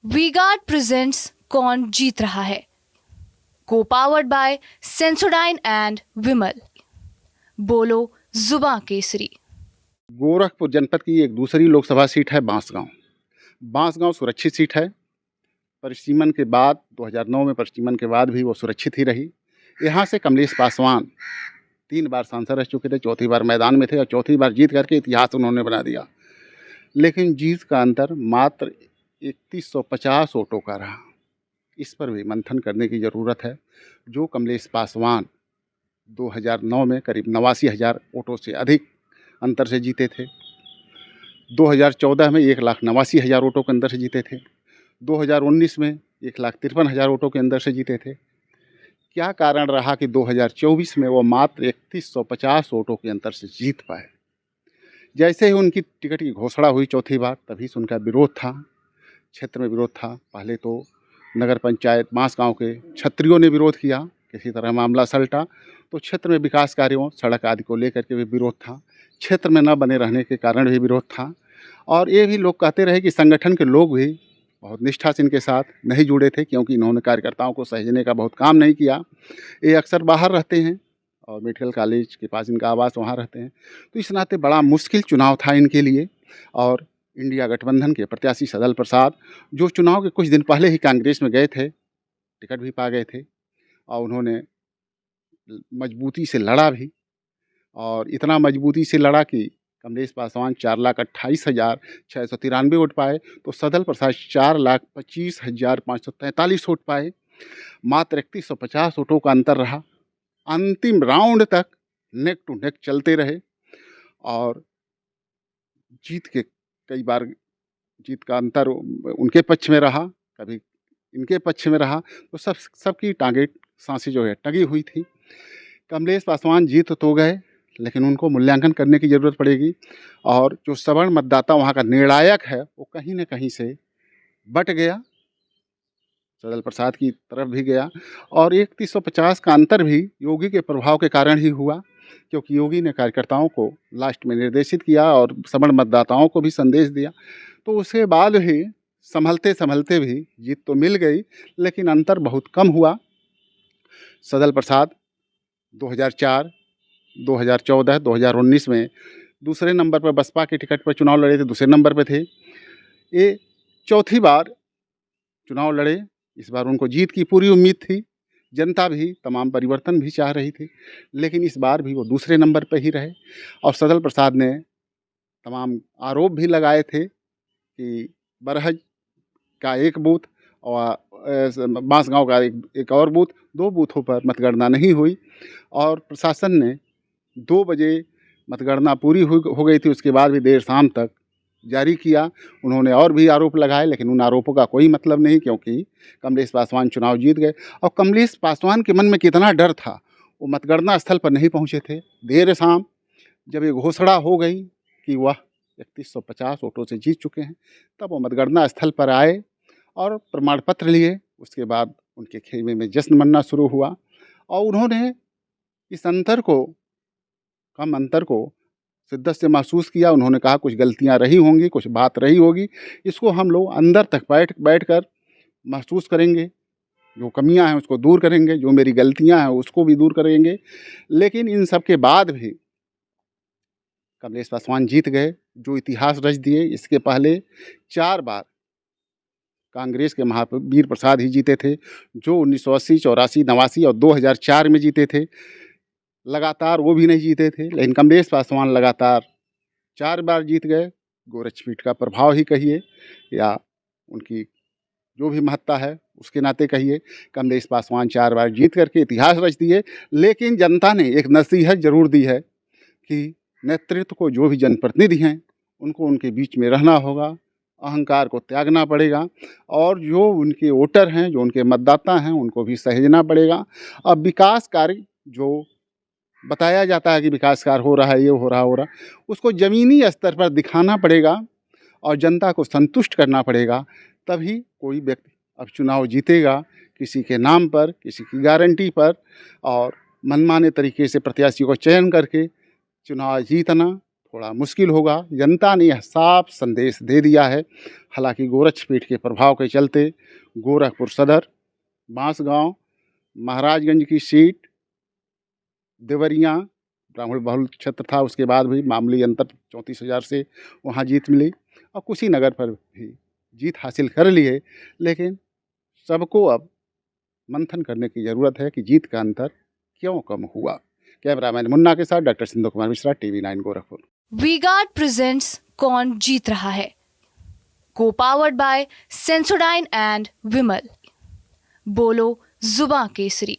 V-Guard presents कौन जीत रहा है, को पावर्ड बाय सेंसोडाइन एंड विमल। बोलो जुबां केसरी। गोरखपुर जनपद की एक दूसरी लोकसभा सीट है बांसगांव। बांसगांव सुरक्षित सीट है। परिसीमन के बाद 2009 में परिसीमन के बाद भी वो सुरक्षित ही रही। यहाँ से कमलेश पासवान 3 बार सांसद रह चुके थे, चौथी बार मैदान में थे और चौथी बार जीत करके इतिहास उन्होंने बना दिया। लेकिन जीत का अंतर मात्र 3150 वोटों का रहा। इस पर भी मंथन करने की ज़रूरत है। जो कमलेश पासवान 2009 में करीब 89,000 वोटों से अधिक अंतर से जीते थे, 2014 में 1,89,000 वोटों के अंदर से जीते थे, 2019 में 1,53,000 वोटों के अंदर से जीते थे। क्या कारण रहा कि 2024 में वो मात्र 3150 वोटों के अंतर से जीत पाए। जैसे ही उनकी टिकट की घोषणा हुई चौथी बार, तभी से उनका विरोध था, क्षेत्र में विरोध था। पहले तो नगर पंचायत बांसगांव के छत्रियों ने विरोध किया, किसी तरह मामला सलटा तो क्षेत्र में विकास कार्यों, सड़क आदि को लेकर के भी विरोध था। क्षेत्र में न बने रहने के कारण भी विरोध था। और ये भी लोग कहते रहे कि संगठन के लोग भी बहुत निष्ठा से इनके साथ नहीं जुड़े थे, क्योंकि इन्होंने कार्यकर्ताओं को सहेजने का बहुत काम नहीं किया। ये अक्सर बाहर रहते हैं और मेडिकल कॉलेज के पास इनका आवास, वहाँ रहते हैं। तो इस नाते बड़ा मुश्किल चुनाव था इनके लिए। और इंडिया गठबंधन के प्रत्याशी सदल प्रसाद, जो चुनाव के कुछ दिन पहले ही कांग्रेस में गए थे, टिकट भी पा गए थे और उन्होंने मजबूती से लड़ा भी, और इतना मजबूती से लड़ा कि कमलेश पासवान 4,28,693 वोट पाए, तो सदल प्रसाद 4,25,543 वोट पाए। मात्र 3150 वोटों का अंतर रहा। अंतिम राउंड तक नेक टू नेक चलते रहे और जीत के कई बार जीत का अंतर उनके पक्ष में रहा, कभी इनके पक्ष में रहा। तो सबकी टांगें सांसें जो है टंगी हुई थी। कमलेश पासवान जीत तो गए, लेकिन उनको मूल्यांकन करने की ज़रूरत पड़ेगी। और जो सवर्ण मतदाता वहाँ का निर्णायक है, वो कहीं न कहीं से बट गया, सदल प्रसाद की तरफ भी गया। और 3150 का अंतर भी योगी के प्रभाव के कारण ही हुआ, क्योंकि योगी ने कार्यकर्ताओं को लास्ट में निर्देशित किया और सवर्ण मतदाताओं को भी संदेश दिया। तो उसके बाद भी संभलते संभलते भी जीत तो मिल गई, लेकिन अंतर बहुत कम हुआ। सदल प्रसाद 2004, 2014, 2019 में दूसरे नंबर पर बसपा के टिकट पर चुनाव लड़े थे, दूसरे नंबर पर थे। ये चौथी बार चुनाव लड़े। इस बार उनको जीत की पूरी उम्मीद थी, जनता भी तमाम परिवर्तन भी चाह रही थी, लेकिन इस बार भी वो दूसरे नंबर पर ही रहे। और सदल प्रसाद ने तमाम आरोप भी लगाए थे कि बरहज का एक बूथ और बांसगांव का एक और बूथ, 2 बूथों पर मतगणना नहीं हुई। और प्रशासन ने 2 बजे मतगणना पूरी हो गई थी, उसके बाद भी देर शाम तक जारी किया। उन्होंने और भी आरोप लगाए, लेकिन उन आरोपों का कोई मतलब नहीं, क्योंकि कमलेश पासवान चुनाव जीत गए। और कमलेश पासवान के मन में कितना डर था, वो मतगणना स्थल पर नहीं पहुँचे थे। देर शाम जब ये घोषणा हो गई कि वह 3150 वोटों से जीत चुके हैं, तब वो मतगणना स्थल पर आए और प्रमाण पत्र लिए। उसके बाद उनके खेमे में जश्न मनना शुरू हुआ और उन्होंने इस अंतर को, कम अंतर को शिद्दत से महसूस किया। उन्होंने कहा कुछ गलतियां रही होंगी, कुछ बात रही होगी, इसको हम लोग अंदर तक बैठ कर महसूस करेंगे, जो कमियां हैं उसको दूर करेंगे, जो मेरी गलतियां हैं उसको भी दूर करेंगे। लेकिन इन सब के बाद भी कमलेश पासवान जीत गए, जो इतिहास रच दिए। इसके पहले 4 बार कांग्रेस के महावीर प्रसाद ही जीते थे, जो 1980, 84, 89 और 2004 में जीते थे। लगातार वो भी नहीं जीते थे, लेकिन कमलेश पासवान लगातार 4 बार जीत गए। गोरक्षपीठ का प्रभाव ही कहिए या उनकी जो भी महत्ता है उसके नाते कहिए, कमलेश पासवान 4 बार जीत करके इतिहास रच दिए। लेकिन जनता ने एक नसीहत ज़रूर दी है कि नेतृत्व को, जो भी जनप्रतिनिधि हैं, उनको उनके बीच में रहना होगा, अहंकार को त्यागना पड़ेगा और जो उनके वोटर हैं, जो उनके मतदाता हैं, उनको भी सहेजना पड़ेगा। अब विकास कार्य जो बताया जाता है कि विकास कार्य हो रहा है, ये हो रहा, उसको ज़मीनी स्तर पर दिखाना पड़ेगा और जनता को संतुष्ट करना पड़ेगा। तभी कोई व्यक्ति अब चुनाव जीतेगा किसी के नाम पर, किसी की गारंटी पर, और मनमाने तरीके से प्रत्याशी को चयन करके चुनाव जीतना थोड़ा मुश्किल होगा। जनता ने यह साफ संदेश दे दिया है। हालांकि गोरक्षपीठ के प्रभाव के चलते गोरखपुर सदर, बांसगांव, महाराजगंज की सीट, देवरिया ब्राह्मण बहुल क्षेत्र था, उसके बाद भी मामूली अंतर 34,000 से वहाँ जीत मिली और कुशीनगर पर भी जीत हासिल कर ली है। लेकिन सबको अब मंथन करने की ज़रूरत है कि जीत का अंतर क्यों कम हुआ। कैमरामैन मुन्ना के साथ doctor Sindhu Kumar Mishra, TV9 Gorakhpur. V-Guard presents कौन जीत रहा है, को पावर्ड बाय सेंसोडाइन एंड विमल। बोलो जुबां केसरी।